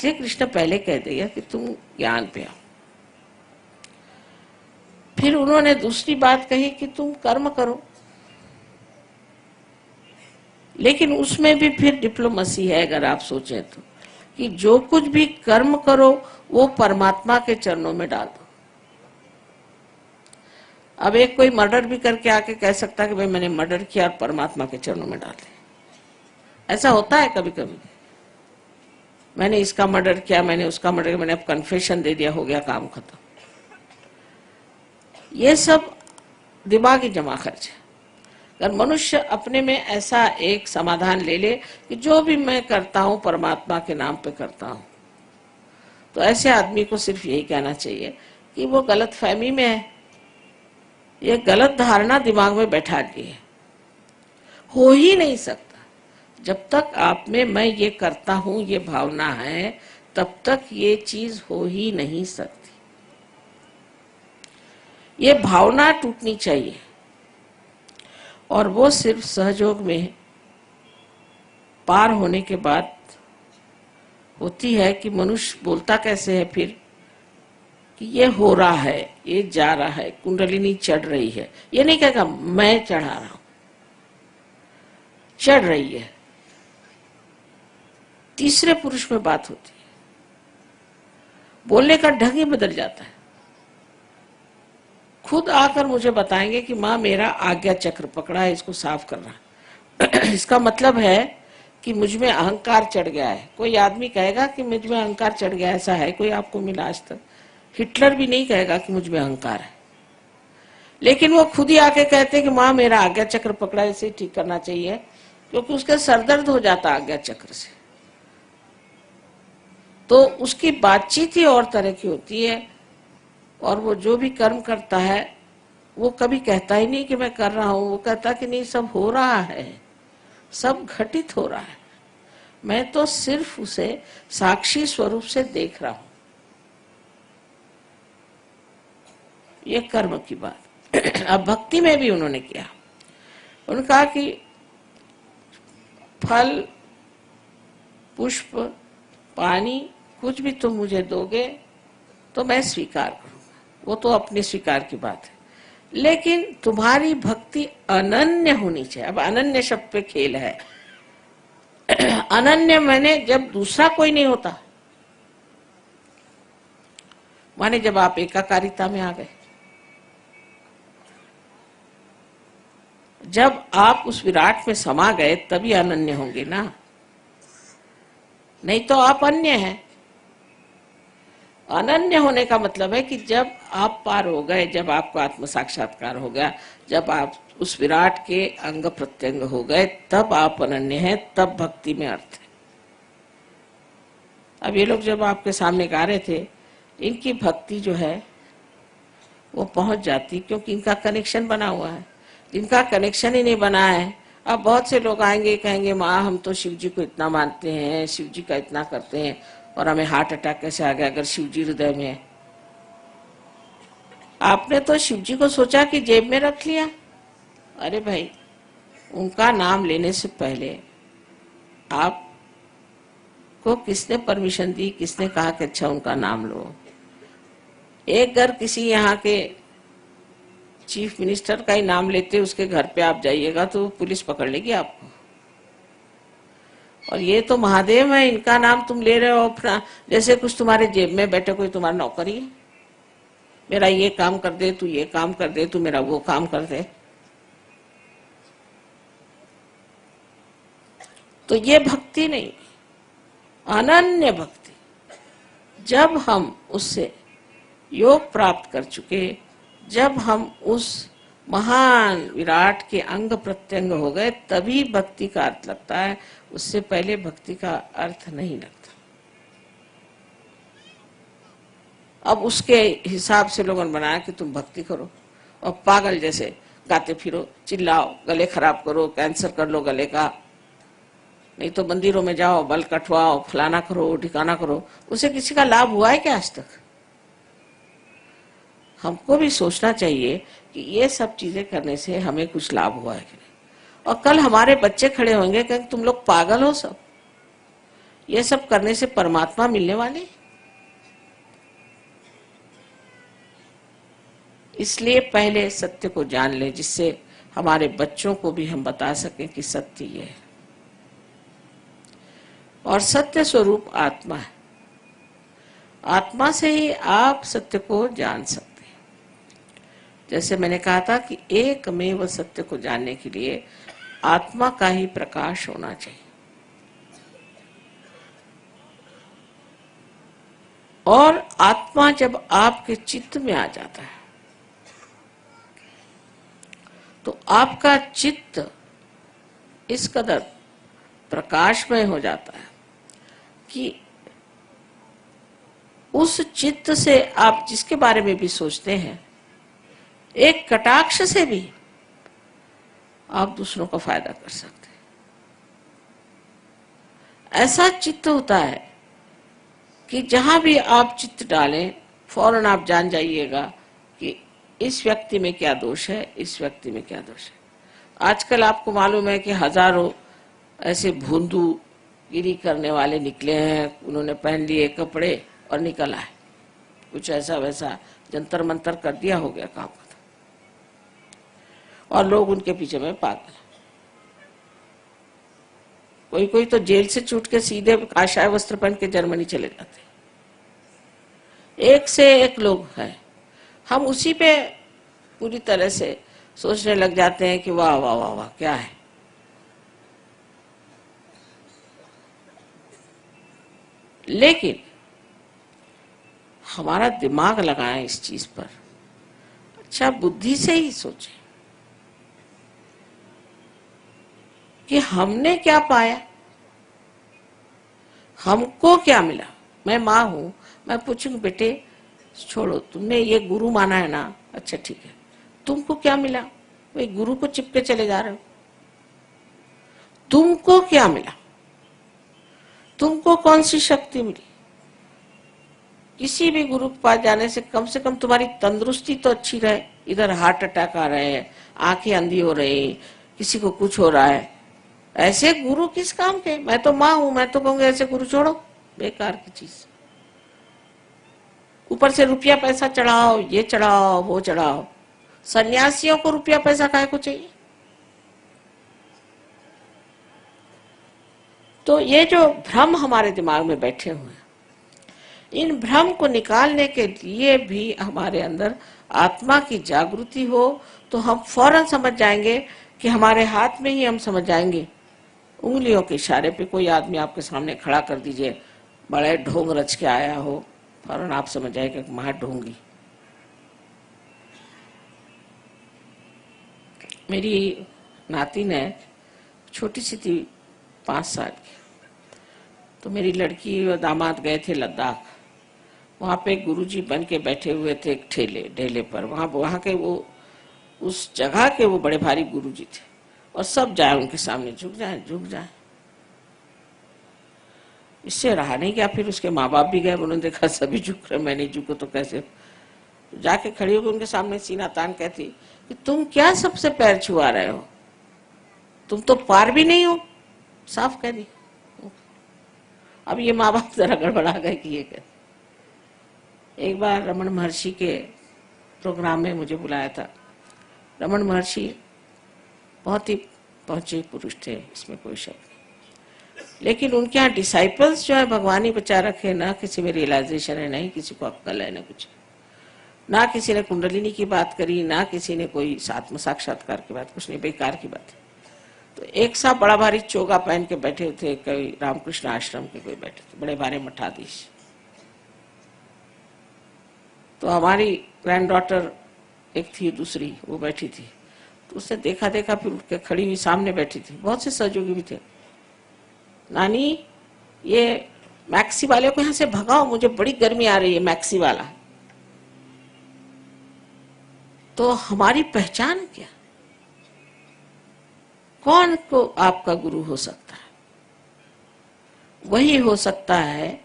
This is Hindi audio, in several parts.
इसलिए कृष्ण पहले कह दिया कि तुम ज्ञान पे आओ। फिर उन्होंने दूसरी बात कही कि तुम कर्म करो, लेकिन उसमें भी फिर डिप्लोमेसी है। अगर आप सोचें तो कि जो कुछ भी कर्म करो वो परमात्मा के चरणों में डाल दो। अब एक कोई मर्डर भी करके आके कह सकता है कि भाई मैंने मर्डर किया और परमात्मा के चरणों में डाल दिया। ऐसा होता है कभी कभी, मैंने इसका मर्डर किया, मैंने उसका मर्डर किया, मैंने अब कन्फेशन दे दिया, हो गया काम खत्म। ये सब दिमागी जमा खर्च है। अगर मनुष्य अपने में ऐसा एक समाधान ले ले कि जो भी मैं करता हूं परमात्मा के नाम पे करता हूं, तो ऐसे आदमी को सिर्फ यही कहना चाहिए कि वो गलत फहमी में है, ये गलत धारणा दिमाग में बैठा ली है। हो ही नहीं सकता जब तक आप में मैं ये करता हूं ये भावना है, तब तक ये चीज हो ही नहीं सकती। ये भावना टूटनी चाहिए, और वो सिर्फ सहयोग में पार होने के बाद होती है। कि मनुष्य बोलता कैसे है फिर कि ये हो रहा है, ये जा रहा है, कुंडलिनी चढ़ रही है। ये नहीं कहेगा मैं चढ़ा रहा हूं, चढ़ रही है। तीसरे पुरुष में बात होती है, बोलने का ढंग ही बदल जाता है। खुद आकर मुझे बताएंगे कि माँ मेरा आज्ञा चक्र पकड़ा है, इसको साफ करना। इसका मतलब है कि मुझ में अहंकार चढ़ गया है। कोई आदमी कहेगा कि मुझ में अहंकार चढ़ गया, ऐसा है कोई आपको मिला आज तक? हिटलर भी नहीं कहेगा कि मुझ में अहंकार है, लेकिन वो खुद ही आके कहते हैं कि माँ मेरा आज्ञा चक्र पकड़ा, इसे ठीक करना चाहिए, क्योंकि उसका सरदर्द हो जाता आज्ञा चक्र से। तो उसकी बातचीत ही और तरह की होती है, और वो जो भी कर्म करता है वो कभी कहता ही नहीं कि मैं कर रहा हूं, वो कहता कि नहीं सब हो रहा है, सब घटित हो रहा है, मैं तो सिर्फ उसे साक्षी स्वरूप से देख रहा हूं। ये कर्म की बात। अब भक्ति में भी उन्होंने किया, उन्होंने कहा कि फल पुष्प पानी कुछ भी तुम मुझे दोगे तो मैं स्वीकार करूंगा, वो तो अपने स्वीकार की बात है, लेकिन तुम्हारी भक्ति अनन्य होनी चाहिए। अब अनन्य शब्द पे खेल है। अनन्य माने जब दूसरा कोई नहीं होता, माने जब आप एकाकारिता में आ गए, जब आप उस विराट में समा गए तभी अनन्य होंगे ना, नहीं तो आप अन्य हैं। अनन्य होने का मतलब है कि जब आप पार हो गए, जब आपको आत्म साक्षात्कार हो गया, जब आप उस विराट के अंग प्रत्यंग हो गए, तब आप अनन्य हैं, तब भक्ति में अर्थ है। अब ये लोग जब आपके सामने गा रहे थे, इनकी भक्ति जो है वो पहुंच जाती, क्योंकि इनका कनेक्शन बना हुआ है। जिनका कनेक्शन ही नहीं बना है, अब बहुत से लोग आएंगे कहेंगे माँ हम तो शिव जी को इतना मानते हैं, शिव जी का इतना करते हैं, और हमें हार्ट अटैक कैसे आ गया अगर शिव जी हृदय में है? आपने तो शिव जी को सोचा कि जेब में रख लिया। अरे भाई, उनका नाम लेने से पहले आपको किसने परमिशन दी, किसने कहा कि अच्छा उनका नाम लो? एक घर किसी यहाँ के चीफ मिनिस्टर का ही नाम लेते, उसके घर पे आप जाइएगा तो पुलिस पकड़ लेगी आपको। और ये तो महादेव है, इनका नाम तुम ले रहे हो अपना, जैसे कुछ तुम्हारे जेब में बैठे कोई तुम्हारा नौकर ही है, मेरा ये काम कर दे, तू ये काम कर दे, तू मेरा वो काम कर दे। तो ये भक्ति नहीं, अनन्य भक्ति। जब हम उससे योग प्राप्त कर चुके, जब हम उस महान विराट के अंग प्रत्यंग हो गए, तभी भक्ति का अर्थ लगता है, उससे पहले भक्ति का अर्थ नहीं लगता। अब उसके हिसाब से लोगों ने बनाया कि तुम भक्ति करो और पागल जैसे गाते फिरो, चिल्लाओ, गले खराब करो, कैंसर कर लो गले का, नहीं तो मंदिरों में जाओ, बल कटवाओ, फलाना करो, ठिकाना करो। उसे किसी का लाभ हुआ है क्या आज तक? हमको भी सोचना चाहिए कि ये सब चीजें करने से हमें कुछ लाभ हुआ है कि नहीं। और कल हमारे बच्चे खड़े होंगे कि तुम लोग पागल हो सब, ये सब करने से परमात्मा मिलने वाले? इसलिए पहले सत्य को जान ले, जिससे हमारे बच्चों को भी हम बता सकें कि सत्य ये है। और सत्य स्वरूप आत्मा है। आत्मा से ही आप सत्य को जान सकते हैं। जैसे मैंने कहा था कि एकमेव सत्य को जानने के लिए आत्मा का ही प्रकाश होना चाहिए। और आत्मा जब आपके चित्त में आ जाता है तो आपका चित्त इस कदर प्रकाशमय हो जाता है कि उस चित्त से आप जिसके बारे में भी सोचते हैं, एक कटाक्ष से भी आप दूसरों का फायदा कर सकते हैं। ऐसा चित्त होता है कि जहां भी आप चित्त डालें, फौरन आप जान जाइएगा कि इस व्यक्ति में क्या दोष है, इस व्यक्ति में क्या दोष है। आजकल आपको मालूम है कि हजारों ऐसे भूंदू गिरी करने वाले निकले हैं। उन्होंने पहन लिए कपड़े और निकल आए, कुछ ऐसा वैसा जंतर मंतर कर दिया, हो गया काम खत्म। और लोग उनके पीछे में पागल। कोई कोई तो जेल से छूट के सीधे काशाय वस्त्र पहन के जर्मनी चले जाते। एक से एक लोग हैं। हम उसी पे पूरी तरह से सोचने लग जाते हैं कि वाह वाह वाह वाह क्या है। लेकिन हमारा दिमाग लगाएं इस चीज पर, अच्छा बुद्धि से ही सोचें कि हमने क्या पाया, हमको क्या मिला। मैं माँ हूं, मैं पूछूंगी बेटे छोड़ो, तुमने ये गुरु माना है ना, अच्छा ठीक है, तुमको क्या मिला? भाई गुरु को चिपके चले जा रहे हो। तुमको क्या मिला? तुमको कौन सी शक्ति मिली? किसी भी गुरु के पास जाने से कम तुम्हारी तंदुरुस्ती तो अच्छी रहे। इधर हार्ट अटैक आ रहे हैं, आंखें अंधी हो रही, किसी को कुछ हो रहा है। ऐसे गुरु किस काम के? मैं तो माँ हूं, मैं तो कहूंगी ऐसे गुरु छोड़ो, बेकार की चीज। ऊपर से रुपया पैसा चढ़ाओ, ये चढ़ाओ वो चढ़ाओ। सन्यासियों को रुपया पैसा काहे को चाहिए? तो ये जो भ्रम हमारे दिमाग में बैठे हुए हैं, इन भ्रम को निकालने के लिए भी हमारे अंदर आत्मा की जागृति हो तो हम फौरन समझ जाएंगे कि हमारे हाथ में ही हम समझ जाएंगे। उंगलियों के इशारे पे कोई आदमी आपके सामने खड़ा कर दीजिए, बड़े ढोंग रच के आया हो, फौरन आप समझ जाएंगे कि मां ढोंगी। मेरी नातिन है, छोटी सी थी, 5 साल की। तो मेरी लड़की और दामाद गए थे लद्दाख। वहां पे गुरुजी बन के बैठे हुए थे एक ढेले पर। वहां के वो उस जगह के वो बड़े भारी गुरुजी थे और सब जाए उनके सामने, झुक जाए। इससे रहा नहीं गया। फिर उसके माँ बाप भी गए, उन्होंने देखा सभी झुक रहे, मैं नहीं झुको तो कैसे। जाके खड़ी होकर उनके सामने सीना तान कहती कि तुम क्या सबसे पैर छुआ रहे हो, तुम तो पार भी नहीं हो, साफ कह दी। अब ये माँ बाप जरा गड़बड़ा गए कि ये कहते। एक बार रमन महर्षि के प्रोग्राम में मुझे बुलाया था। रमन महर्षि बहुत ही पहुंचे पुरुष थे, इसमें कोई शक नहीं। लेकिन उनके यहाँ डिसाइपल्स जो है भगवान ही बचा रखे, ना किसी में रियलाइजेशन है, नहीं किसी को अक्ल है, ना कुछ, ना किसी ने कुंडलिनी की बात करी, ना किसी ने कोई आत्म साक्षात्कार की बात, कुछ नहीं, बेकार की बात है। तो एक साहब बड़ा भारी चोगा पहन के बैठे थे, कोई रामकृष्ण आश्रम के कोई बैठे थे, बड़े भारी मठाधीश। तो हमारी ग्रैंड डॉटर एक थी, दूसरी वो बैठी थी। तो उसने देखा फिर उठ के खड़ी हुई सामने बैठी थी। बहुत से सहयोगी भी थे। नानी ये मैक्सी वाले को यहाँ से भगाओ, मुझे बड़ी गर्मी आ रही है, मैक्सी वाला। तो हमारी पहचान क्या? कौन को आपका गुरु हो सकता है? वही हो सकता है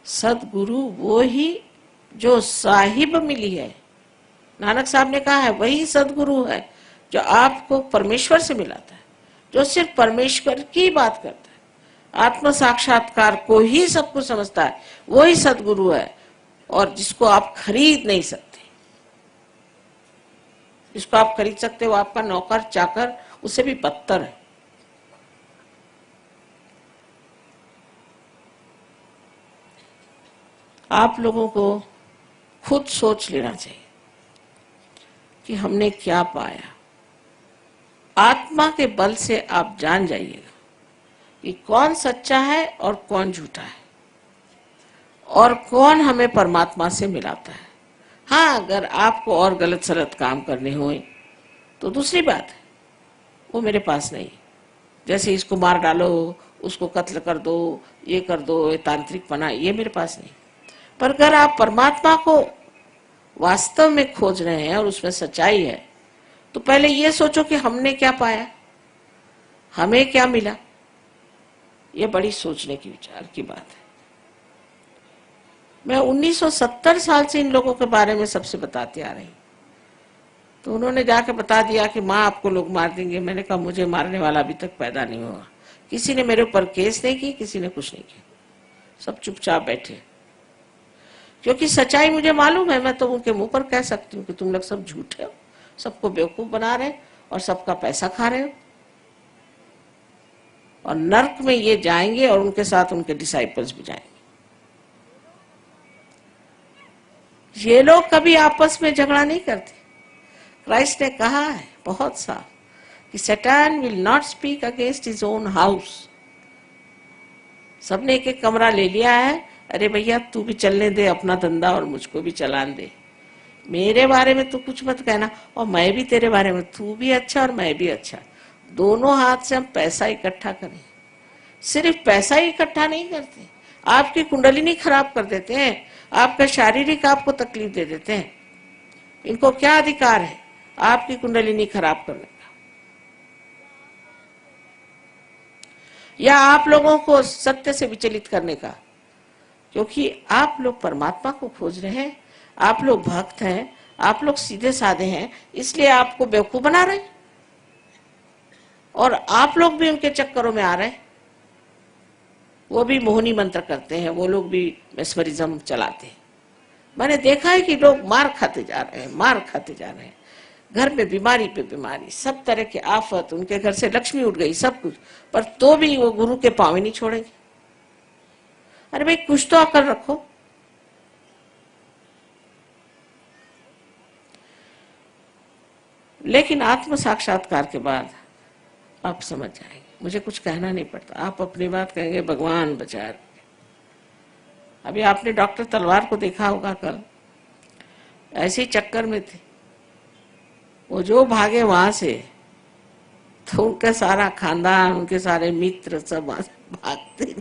सदगुरु, वो ही जो साहिब मिली है। नानक साहब ने कहा है वही सदगुरु है जो आपको परमेश्वर से मिलाता है, जो सिर्फ परमेश्वर की बात करता है। आत्म साक्षात्कार को ही सब कुछ समझता है, वो ही सदगुरु है, और जिसको आप खरीद नहीं सकते। जिसको आप खरीद सकते हो आपका नौकर चाकर, उससे भी बदतर है। आप लोगों को खुद सोच लेना चाहिए कि हमने क्या पाया। आत्मा के बल से आप जान जाइएगा कि कौन सच्चा है और कौन झूठा है, और कौन हमें परमात्मा से मिलाता है। हाँ, अगर आपको और गलत सलत काम करने हुए तो दूसरी बात है, वो मेरे पास नहीं। जैसे इसको मार डालो, उसको कत्ल कर दो, ये कर दो, ये तांत्रिक पना, ये मेरे पास नहीं। पर अगर आप परमात्मा को वास्तव में खोज रहे हैं और उसमें सच्चाई है, तो पहले ये सोचो कि हमने क्या पाया, हमें क्या मिला। ये बड़ी सोचने की विचार की बात है। मैं 1970 साल से इन लोगों के बारे में सबसे बताती आ रही, तो उन्होंने जाके बता दिया कि माँ आपको लोग मार देंगे। मैंने कहा मुझे मारने वाला अभी तक पैदा नहीं हुआ। किसी ने मेरे ऊपर केस नहीं की, किसी ने कुछ नहीं किया, सब चुपचाप बैठे, क्योंकि सच्चाई मुझे मालूम है। मैं तो उनके मुंह पर कह सकती हूँ कि तुम लोग सब झूठे हो, सबको बेवकूफ बना रहे और सबका पैसा खा रहे हो, और नर्क में ये जाएंगे और उनके साथ उनके डिसाइपल्स भी जाएंगे। ये लोग कभी आपस में झगड़ा नहीं करते। क्राइस्ट ने कहा है बहुत साफ कि सैतान will not speak against his own house. सबने एक एक कमरा ले लिया है, अरे भैया तू भी चलने दे अपना धंधा और मुझको भी चलाने दे, मेरे बारे में तू कुछ मत कहना, और मैं भी तेरे बारे में, तू भी अच्छा और मैं भी अच्छा। दोनों हाथ से हम पैसा इकट्ठा करें। सिर्फ पैसा ही इकट्ठा नहीं करते, आपकी कुंडलिनी खराब कर देते हैं, आपका शारीरिक आपको तकलीफ दे देते हैं। इनको क्या अधिकार है आपकी कुंडलिनी खराब करने का, या आप लोगों को सत्य से विचलित करने का? क्योंकि आप लोग परमात्मा को खोज रहे हैं, आप लोग भक्त हैं, आप लोग सीधे साधे हैं, इसलिए आपको बेवकूफ बना रहे हैं, और आप लोग भी उनके चक्करों में आ रहे हैं। वो भी मोहनी मंत्र करते हैं, वो लोग भी मेस्मरिज्म चलाते हैं। मैंने देखा है कि लोग मार खाते जा रहे हैं, मार खाते जा रहे हैं, घर में बीमारी पे बीमारी, सब तरह के आफत, उनके घर से लक्ष्मी उठ गई, सब कुछ, पर तो भी वो गुरु के पांव नहीं छोड़ेंगे। अरे भाई कुछ तो अकल रखो। लेकिन आत्म साक्षात्कार के बाद आप समझ जाएंगे, मुझे कुछ कहना नहीं पड़ता, आप अपनी बात कहेंगे, भगवान बचा रहे। अभी आपने डॉक्टर तलवार को देखा होगा, कल ऐसे ही चक्कर में थे, वो जो भागे वहां से, तो उनका सारा खानदान, उनके सारे मित्र सब भागते,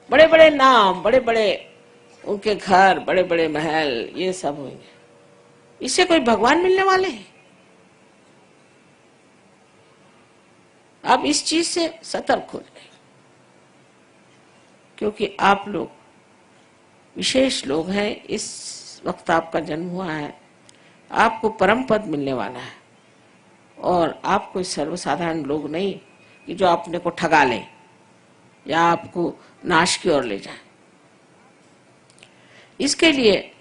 बड़े बड़े नाम, बड़े बड़े उनके घर, बड़े बड़े महल, ये सब होंगे। इससे कोई भगवान मिलने वाले हैं? आप इस चीज से सतर्क हो जाए, क्योंकि आप लोग विशेष लोग हैं। इस वक्त आपका जन्म हुआ है, आपको परम पद मिलने वाला है, और आप कोई सर्वसाधारण लोग नहीं कि जो अपने को ठगा लें या आपको नाश की ओर ले जाए। इसके लिए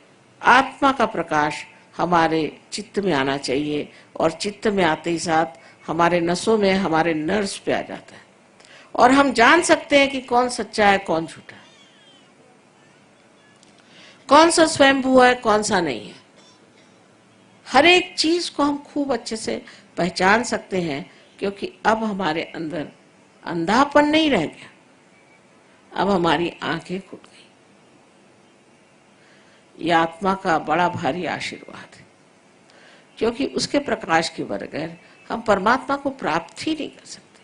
आत्मा का प्रकाश हमारे चित्त में आना चाहिए, और चित्त में आते ही साथ हमारे नसों में, हमारे नर्व्स पे आ जाता है, और हम जान सकते हैं कि कौन सच्चा है कौन झूठा है, कौन सा स्वयंभू है कौन सा नहीं है। हर एक चीज को हम खूब अच्छे से पहचान सकते हैं, क्योंकि अब हमारे अंदर अंधापन नहीं रह गया, अब हमारी आंखें खुल गई। यह आत्मा का बड़ा भारी आशीर्वाद है, क्योंकि उसके प्रकाश के बगैर हम परमात्मा को प्राप्त ही नहीं कर सकते।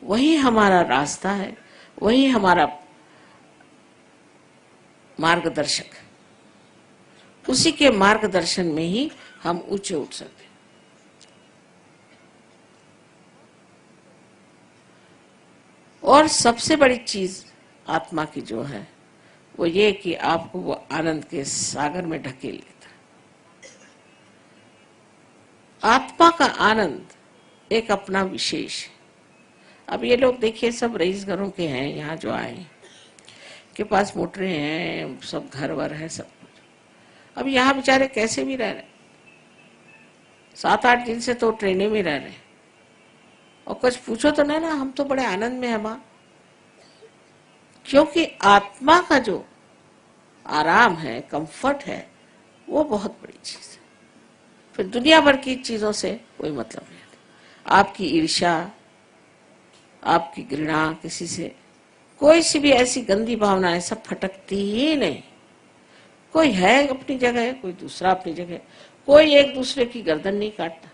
वही हमारा रास्ता है, वही हमारा मार्गदर्शक, उसी के मार्गदर्शन में ही हम ऊंचे उठ सकते हैं। और सबसे बड़ी चीज आत्मा की जो है वो ये कि आपको वो आनंद के सागर में ढकेल लेता। आत्मा का आनंद एक अपना विशेष है। अब ये लोग देखिए सब रईस घरों के हैं, यहाँ जो आए के पास मोटरें हैं, सब घर वर है, सब कुछ। अब यहाँ बेचारे कैसे भी रह रहे, 7-8 दिन से तो ट्रेनें में रह रहे, और कुछ पूछो तो ना, हम तो बड़े आनंद में है माँ, क्योंकि आत्मा का जो आराम है, कंफर्ट है, वो बहुत बड़ी चीज है। फिर दुनिया भर की चीजों से कोई मतलब नहीं। आपकी ईर्ष्या, आपकी घृणा किसी से, कोई सी भी ऐसी गंदी भावनाएं सब फटकती ही नहीं। कोई है अपनी जगह, कोई दूसरा अपनी जगह, कोई एक दूसरे की गर्दन नहीं काटता,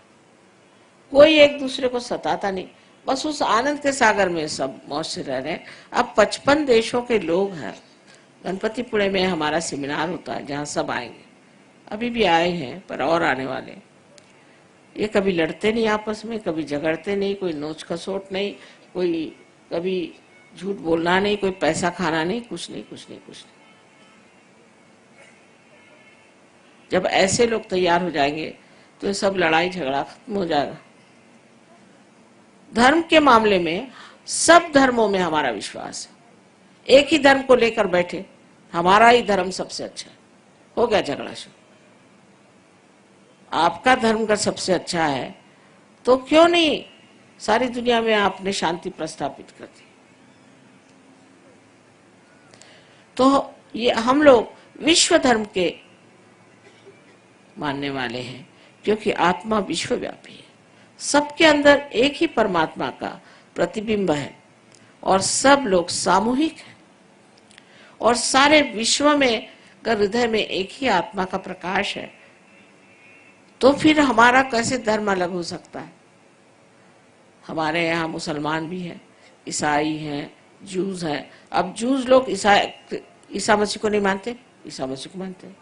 कोई एक दूसरे को सताता नहीं, बस उस आनंद के सागर में सब मौज से रह रहे हैं। अब 55 देशों के लोग हैं। गणपतिपुणे में हमारा सेमिनार होता है जहाँ सब आएंगे, अभी भी आए हैं पर और आने वाले। ये कभी लड़ते नहीं आपस में, कभी झगड़ते नहीं, कोई नोच खसोट नहीं, कोई कभी झूठ बोलना नहीं, कोई पैसा खाना नहीं, कुछ नहीं कुछ नहीं कुछ नहीं। जब ऐसे लोग तैयार हो जाएंगे तो ये सब लड़ाई झगड़ा खत्म हो जाएगा। धर्म के मामले में सब धर्मों में हमारा विश्वास है। एक ही धर्म को लेकर बैठे, हमारा ही धर्म सबसे अच्छा है, हो गया झगड़ा शुरू। आपका धर्म का सबसे अच्छा है तो क्यों नहीं सारी दुनिया में आपने शांति प्रस्थापित कर दी। तो ये हम लोग विश्व धर्म के मानने वाले हैं, क्योंकि आत्मा विश्वव्यापी है, सबके अंदर एक ही परमात्मा का प्रतिबिंब है, और सब लोग सामूहिक हैं, और सारे विश्व में हृदय में एक ही आत्मा का प्रकाश है। तो फिर हमारा कैसे धर्म अलग हो सकता है? हमारे यहाँ मुसलमान भी हैं, ईसाई हैं, जूस हैं। अब जूस लोग ईसा मसीह को नहीं मानते, ईसा मसीह को मानते हैं।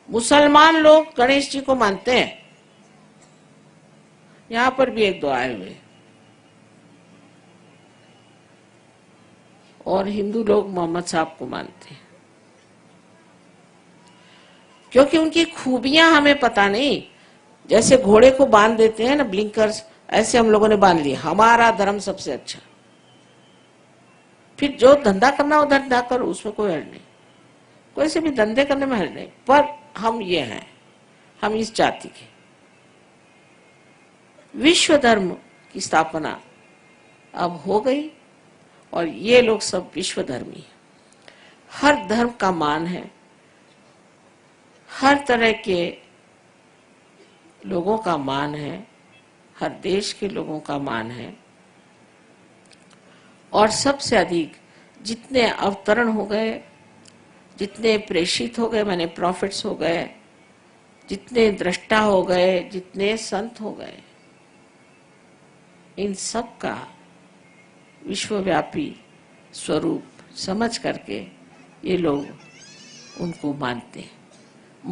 मुसलमान लोग गणेश जी को मानते हैं, यहां पर भी 1-2 आए हुए। और हिंदू लोग मोहम्मद साहब को मानते हैं, क्योंकि उनकी खूबियां हमें पता नहीं। जैसे घोड़े को बांध देते हैं ना ब्लिंकर्स, ऐसे हम लोगों ने बांध लिया, हमारा धर्म सबसे अच्छा। फिर जो धंधा करना वो धंधा करो, उसमें कोई हर्ज नहीं, कोई से भी धंधे करने में हर्ज नहीं, पर हम ये हैं, हम इस जाति के। विश्व धर्म की स्थापना अब हो गई, और ये लोग सब विश्व धर्मी हैं। हर धर्म का मान है, हर तरह के लोगों का मान है, हर देश के लोगों का मान है। और सबसे अधिक जितने अवतरण हो गए, जितने प्रेषित हो गए, माने प्रॉफिट्स हो गए, जितने दृष्टा हो गए, जितने संत हो गए, इन सब का विश्वव्यापी स्वरूप समझ करके ये लोग उनको मानते हैं।